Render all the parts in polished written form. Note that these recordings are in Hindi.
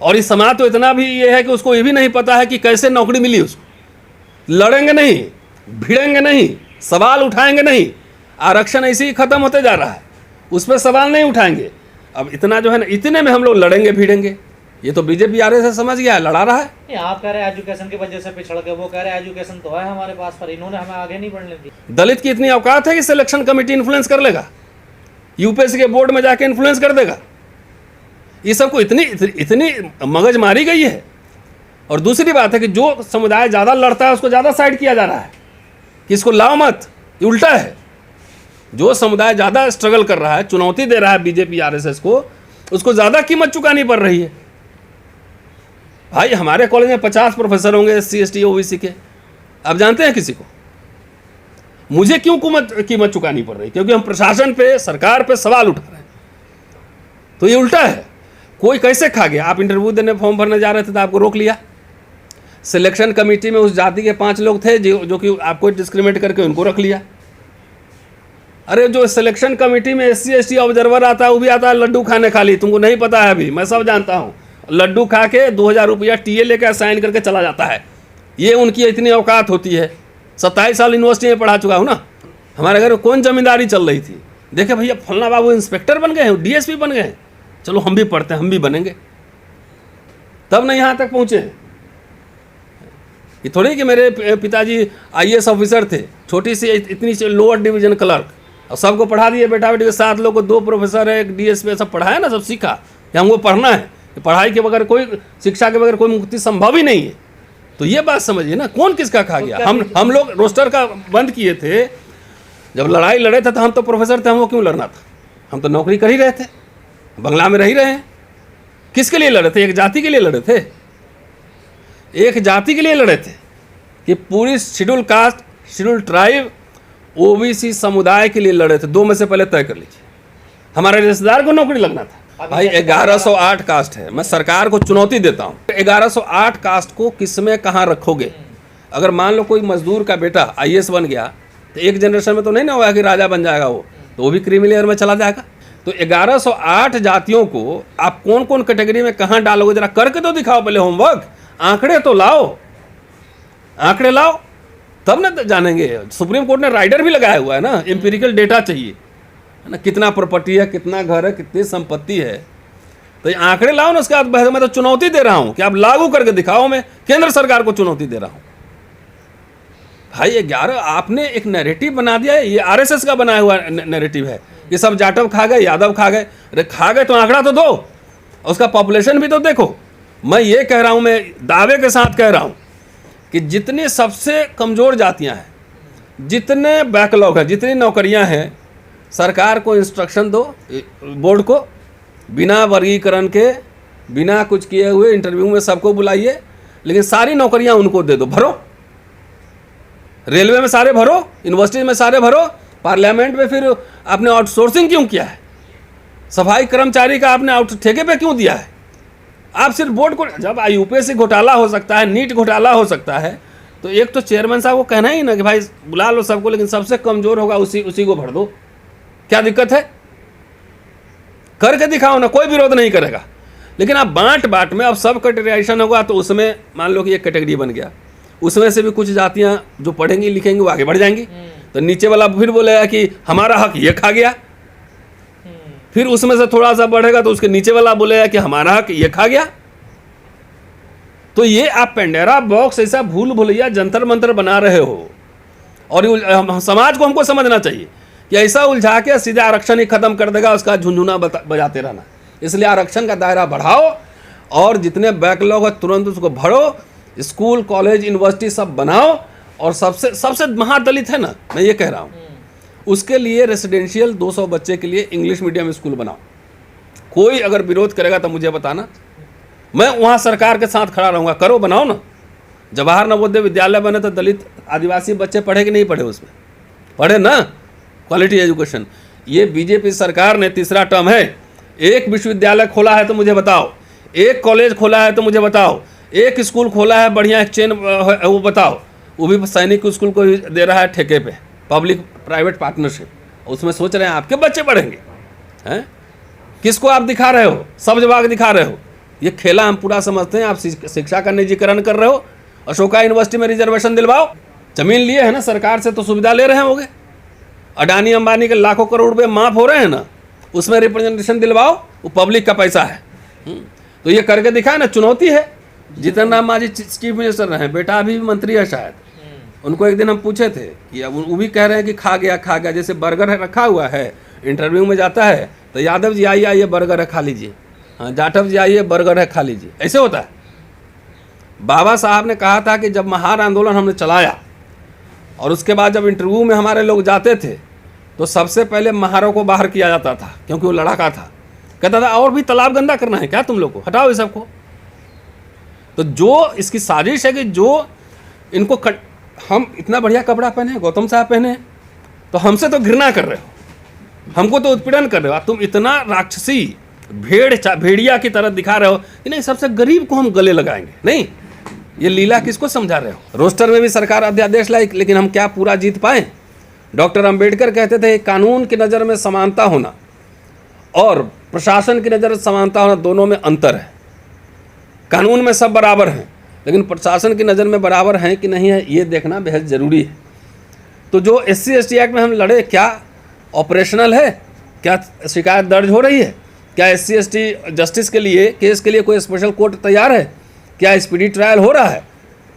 और इस समाज तो इतना भी ये है कि उसको ये भी नहीं पता है कि कैसे नौकरी मिली उसको। लड़ेंगे नहीं, भिड़ेंगे नहीं, सवाल उठाएंगे नहीं। आरक्षण ऐसे ही खत्म होते जा रहा है, उस पर सवाल नहीं उठाएंगे। अब इतना जो है ना, इतने में हम लोग लड़ेंगे भिड़ेंगे। ये तो बीजेपी आरएसएस समझ गया है, लड़ा रहा है। आप कह रहे हैं एजुकेशन की वजह से पिछड़ गए, वो कह रहे हैं एजुकेशन तो है हमारे पास पर इन्होंने हमें आगे नहीं बढ़ने दी। दलित की इतनी औकात है कि सिलेक्शन कमेटी इन्फ्लुएंस कर लेगा, यूपीएससी के बोर्ड में जाके इन्फ्लुएंस कर देगा। ये सबको इतनी मगज मारी गई है। और दूसरी बात है कि जो समुदाय ज़्यादा लड़ता है उसको ज़्यादा साइड किया जा रहा है कि इसको लाओ मत। ये उल्टा है, जो समुदाय ज़्यादा स्ट्रगल कर रहा है, चुनौती दे रहा है बीजेपी आरएसएस को, उसको ज़्यादा कीमत चुकानी पड़ रही है। भाई हमारे कॉलेज में 50 प्रोफेसर होंगे SC ST OBC के, आप जानते हैं किसी को? मुझे क्यों कीमत चुकानी पड़ रही? क्योंकि हम प्रशासन पे, सरकार पे सवाल उठा रहे हैं। तो ये उल्टा है। कोई कैसे खा गया? आप इंटरव्यू देने, फॉर्म भरने जा रहे थे तो आपको रोक लिया। सिलेक्शन कमेटी में उस जाति के 5 लोग थे जो कि आपको डिस्क्रिमिनेट करके उनको रख लिया। अरे जो सिलेक्शन कमेटी में SC ST ऑब्जर्वर आता है, वो भी आता है लड्डू खाने खाली। तुमको नहीं पता है अभी, मैं सब जानता हूँ। लड्डू खा के 2000 रुपया TA लेकर साइन करके चला जाता है। ये उनकी इतनी औकात होती है। 27 साल यूनिवर्सिटी में पढ़ा चुका हूँ ना। हमारे घर में कौन जमींदारी चल रही थी? देखे भैया फलना बाबू इंस्पेक्टर बन गए हैं, DSP बन गए हैं, चलो हम भी पढ़ते हैं, हम भी बनेंगे। तब नहीं यहाँ तक पहुँचे। ये थोड़ी कि मेरे पिताजी IAS ऑफिसर थे, छोटी सी इतनी सी लोअर डिवीजन क्लर्क, और सबको पढ़ा दिए। बेटा बेटी के 7 लोग को 2 प्रोफेसर है, 1 DSP, सब पढ़ाया ना, सब सीखा कि हमको पढ़ना है। पढ़ाई के बगैर, कोई शिक्षा के बगैर कोई मुक्ति संभव ही नहीं है। तो ये बात समझिए ना, कौन किसका खा गया। हम लोग रोस्टर का बंद किए थे जब लड़ाई लड़े थे, तो हम तो प्रोफेसर थे, हमको क्यों लड़ना था? हम तो नौकरी कर ही रहे थे, बंगला में रह ही रहे हैं। किसके लिए लड़े थे? एक जाति के लिए लड़े थे, एक जाति के लिए लड़े थे कि पूरी schedule caste, schedule tribe, OBC समुदाय के लिए लड़े थे। 2 में से पहले तय कर लीजिए। हमारे रिश्तेदार को नौकरी लगना था। भाई 1108 कास्ट है, मैं सरकार को चुनौती देता हूँ। 1108 कास्ट को किस में कहाँ रखोगे? अगर मान लो कोई मजदूर का बेटा IAS बन गया, तो एक जनरेशन में तो नहीं ना होगा कि राजा बन जाएगा वो, तो वो भी क्रीमिलियर में चला जाएगा। तो 1108 जातियों को आप कौन कौन कैटेगरी में कहाँ डालोगे? जरा करके तो दिखाओ पहले होमवर्क, आंकड़े तो लाओ, आंकड़े लाओ, तब ना जानेंगे। सुप्रीम कोर्ट ने राइडर भी लगाया हुआ है ना, एम्पिरिकल डेटा चाहिए ना, कितना प्रॉपर्टी है, कितना घर है, कितनी संपत्ति है। तो ये आंकड़े लाओ ना, उसके बाद मैं तो चुनौती दे रहा हूं कि आप लागू करके दिखाओ। मैं केंद्र सरकार को चुनौती दे रहा हूं। भाई 11 आपने एक नैरेटिव बना दिया है, ये RSS का बनाया हुआ नैरेटिव है कि सब जाटव खा गए, यादव खा गए। अरे खा गए तो आंकड़ा तो दो, उसका पॉपुलेशन भी तो देखो। मैं ये कह रहा हूं, मैं दावे के साथ कह रहा हूं कि जितनी सबसे कमज़ोर जातियां हैं, जितने बैकलॉग है, जितनी नौकरियां हैं, सरकार को इंस्ट्रक्शन दो, बोर्ड को, बिना वर्गीकरण के, बिना कुछ किए हुए इंटरव्यू में सबको बुलाइए, लेकिन सारी नौकरियां उनको दे दो। भरो, रेलवे में सारे भरो, यूनिवर्सिटी में सारे भरो, पार्लियामेंट में फिर आपने आउटसोर्सिंग क्यों किया है? सफाई कर्मचारी का आपने ठेके पे क्यों दिया है? आप सिर्फ बोर्ड को, जब UPSC घोटाला हो सकता है, नीट घोटाला हो सकता है, तो एक तो चेयरमैन साहब को कहना ही ना कि भाई बुला लो सबको, लेकिन सबसे कमज़ोर होगा उसी को भर दो। क्या दिक्कत है? करके दिखाओ ना, कोई विरोध नहीं करेगा। लेकिन आप बांट में अब सब कैटेगराइजेशन होगा, तो उसमें मान लो कि एक कैटेगरी बन गया, उसमें से भी कुछ जातियां जो पढ़ेंगी लिखेंगी वो आगे बढ़ जाएंगी, तो नीचे वाला फिर बोलेगा कि हमारा हक ये खा गया। फिर उसमें से थोड़ा सा बढ़ेगा तो उसके नीचे वाला बोलेगा कि हमारा हक ये खा गया। तो ये आप पेंडेरा बॉक्स ऐसा भूल भुलैया जंतर मंतर बना रहे हो। और समाज को हमको समझना चाहिए कि ऐसा उलझा के सीधा आरक्षण ही खत्म कर देगा, उसका झुंझुना बजाते रहना। इसलिए आरक्षण का दायरा बढ़ाओ और जितने बैकलॉग है तुरंत उसको भरो, स्कूल कॉलेज यूनिवर्सिटी सब बनाओ। और सबसे महादलित है ना, मैं ये कह रहा हूँ, उसके लिए रेसिडेंशियल 200 बच्चे के लिए इंग्लिश मीडियम स्कूल बनाओ। कोई अगर विरोध करेगा तो मुझे बताना, मैं वहाँ सरकार के साथ खड़ा रहूँगा। करो, बनाओ ना। जवाहर नवोदय विद्यालय बने तो दलित आदिवासी बच्चे पढ़े कि नहीं पढ़े? उसमें पढ़े ना, क्वालिटी एजुकेशन। ये बीजेपी सरकार ने, तीसरा टर्म है, एक विश्वविद्यालय खोला है तो मुझे बताओ, एक कॉलेज खोला है तो मुझे बताओ, एक स्कूल खोला है बढ़िया, एक चेन वो बताओ। वो भी सैनिक स्कूल को दे रहा है ठेके पे, पब्लिक प्राइवेट पार्टनरशिप। उसमें सोच रहे हैं आपके बच्चे पढ़ेंगे हैं? किसको आप दिखा रहे हो? सब जवाब दिखा रहे हो। ये खेला हम पूरा समझते हैं। आप शिक्षा का निजीकरण कर रहे हो, अशोका यूनिवर्सिटी में रिजर्वेशन दिलवाओ, जमीन लिए है ना सरकार से तो सुविधा ले रहे होंगे, अडानी अंबानी के लाखों करोड़ रुपए माफ हो रहे हैं ना, उसमें रिप्रेजेंटेशन दिलवाओ, वो पब्लिक का पैसा है। तो ये करके दिखाए ना, चुनौती है। जीतन राम मांझी चीफ मिनिस्टर रहे, बेटा अभी भी मंत्री है शायद, उनको एक दिन हम पूछे थे कि अब वो भी कह रहे हैं कि खा गया, जैसे बर्गर है रखा हुआ है, इंटरव्यू में जाता है तो यादव जी आइए बर्गर है खा लीजिए, हाँ जाटव जी आइए बर्गर है खा लीजिए, ऐसे होता है। बाबा साहब ने कहा था कि जब महार आंदोलन हमने चलाया और उसके बाद जब इंटरव्यू में हमारे लोग जाते थे तो सबसे पहले महारों को बाहर किया जाता था, क्योंकि वो लड़ाका था। कहता था और भी तालाब गंदा करना है क्या तुम लोग को, हटाओ इस सबको। तो जो इसकी साजिश है कि जो इनको हम इतना बढ़िया कपड़ा पहने, गौतम साहब पहने, तो हमसे तो घृणा कर रहे हो, हमको तो उत्पीड़न कर रहे हो, तुम इतना राक्षसी भेड़िया की तरह दिखा रहे हो कि नहीं सबसे गरीब को हम गले लगाएंगे। नहीं, ये लीला किसको समझा रहे हो। रोस्टर में भी सरकार अध्यादेश लाई, लेकिन हम क्या पूरा जीत पाए। डॉक्टर अंबेडकर कहते थे कानून की नज़र में समानता होना और प्रशासन की नज़र में समानता होना, दोनों में अंतर है। कानून में सब बराबर हैं, लेकिन प्रशासन की नज़र में बराबर हैं कि नहीं है ये देखना बेहद ज़रूरी है। तो जो SC/ST एक्ट में हम लड़े, क्या ऑपरेशनल है, क्या शिकायत दर्ज हो रही है, क्या SC/ST जस्टिस के लिए केस के लिए कोई स्पेशल कोर्ट तैयार है, क्या स्पीडी ट्रायल हो रहा है,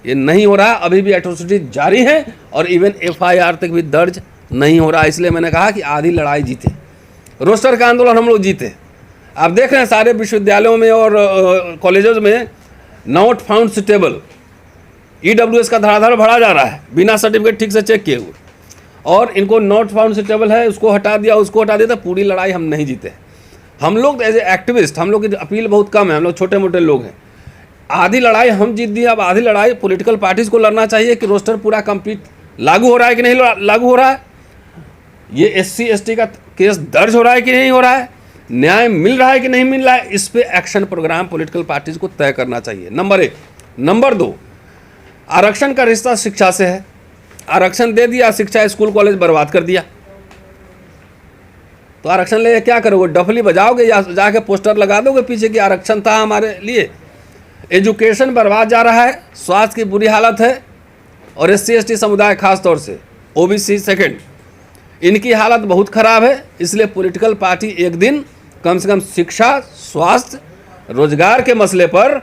ये नहीं हो रहा। अभी भी एट्रोसिटी जारी है और इवन FIR तक भी दर्ज नहीं हो रहा। इसलिए मैंने कहा कि आधी लड़ाई जीते, रोस्टर का आंदोलन हम लोग जीते। आप देख रहे हैं सारे विश्वविद्यालयों में और कॉलेजों में नॉट फाउंड सुटेबल, EWS का धड़ाधड़ बढ़ा जा रहा है बिना सर्टिफिकेट ठीक से चेक किए हुए, और इनको नॉट फाउंड सुटेबल है, उसको हटा दिया, उसको हटा दिया। तो पूरी लड़ाई हम नहीं जीते। हम लोग एज ए एक्टिविस्ट, हम लोग की अपील बहुत कम है, हम लोग छोटे मोटे लोग हैं। आधी लड़ाई हम जीत दी, अब आधी लड़ाई पॉलिटिकल पार्टीज को लड़ना चाहिए कि रोस्टर पूरा कंप्लीट लागू हो रहा है कि नहीं लागू हो रहा है, ये SC/ST का केस दर्ज हो रहा है कि नहीं हो रहा है, न्याय मिल रहा है कि नहीं मिल रहा है, इस पे एक्शन प्रोग्राम पॉलिटिकल पार्टीज को तय करना चाहिए। नंबर 1। नंबर 2, आरक्षण का रिश्ता शिक्षा से है। आरक्षण दे दिया, शिक्षा स्कूल कॉलेज बर्बाद कर दिया, तो आरक्षण ले क्या करोगे, डफली बजाओगे या जाके पोस्टर लगा दोगे पीछे कि आरक्षण था हमारे लिए। एजुकेशन बर्बाद जा रहा है, स्वास्थ्य की बुरी हालत है, और SC/ST समुदाय खास तौर से OBC सेकेंड, इनकी हालत बहुत ख़राब है। इसलिए पॉलिटिकल पार्टी एक दिन कम से कम शिक्षा, स्वास्थ्य, रोजगार के मसले पर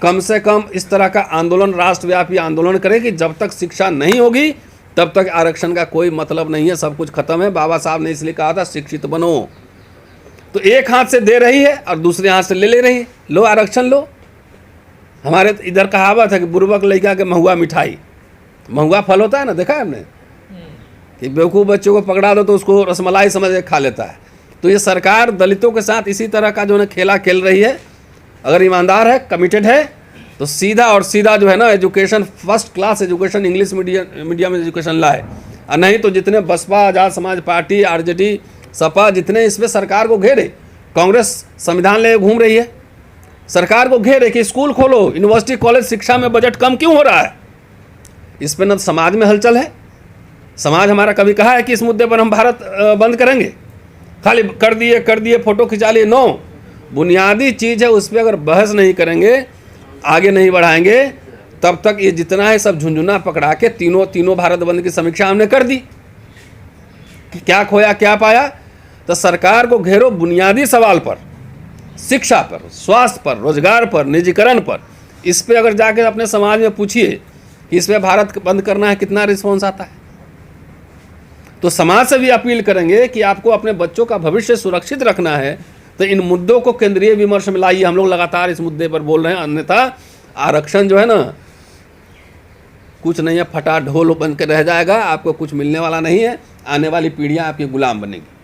कम से कम इस तरह का आंदोलन, राष्ट्रव्यापी आंदोलन करे कि जब तक शिक्षा नहीं होगी तब तक आरक्षण का कोई मतलब नहीं है, सब कुछ खत्म है। बाबा साहब ने इसलिए कहा था शिक्षित बनो। तो एक हाथ से दे रही है और दूसरे हाथ से ले रही है, लो आरक्षण लो। हमारे इधर कहावत है कि बुर्बक लड़का के महुआ मिठाई, महुआ फल होता है ना, देखा है हमने कि बेवकूफ़ बच्चों को पकड़ा दो तो उसको रसमलाई समझ के खा लेता है। तो ये सरकार दलितों के साथ इसी तरह का जो है खेला खेल रही है। अगर ईमानदार है, कमिटेड है, तो सीधा और सीधा जो है ना education, first class education, English medium education लाए, और नहीं तो जितने बसपा, आज़ाद समाज पार्टी, RJD, सपा, जितने इसमें सरकार को घेरे, कांग्रेस संविधान ले घूम रही है, सरकार को घेरे कि स्कूल खोलो, यूनिवर्सिटी कॉलेज, शिक्षा में बजट कम क्यों हो रहा है। इस पर न समाज में हलचल है। समाज हमारा कभी कहा है कि इस मुद्दे पर हम भारत बंद करेंगे, खाली कर दिए फोटो खिंचा लिए। नो, बुनियादी चीज़ है, उस पर अगर बहस नहीं करेंगे, आगे नहीं बढ़ाएंगे, तब तक ये जितना है सब झुंझुना पकड़ा के तीनों भारत बंद की समीक्षा हमने कर दी कि क्या खोया क्या पाया। तो सरकार को घेरो बुनियादी सवाल पर, शिक्षा पर, स्वास्थ्य पर, रोजगार पर, निजीकरण पर। इस पे अगर जाकर अपने समाज में पूछिए कि इस पे भारत बंद करना है, कितना रिस्पॉन्स आता है। तो समाज से भी अपील करेंगे कि आपको अपने बच्चों का भविष्य सुरक्षित रखना है, तो इन मुद्दों को केंद्रीय विमर्श में लाइए। हम लोग लगातार इस मुद्दे पर बोल रहे हैं, अन्यथा आरक्षण जो है ना कुछ नहीं है, फटा ढोल बन के रह जाएगा, आपको कुछ मिलने वाला नहीं है। आने वाली पीढ़ियां आपकी गुलाम बनेगी।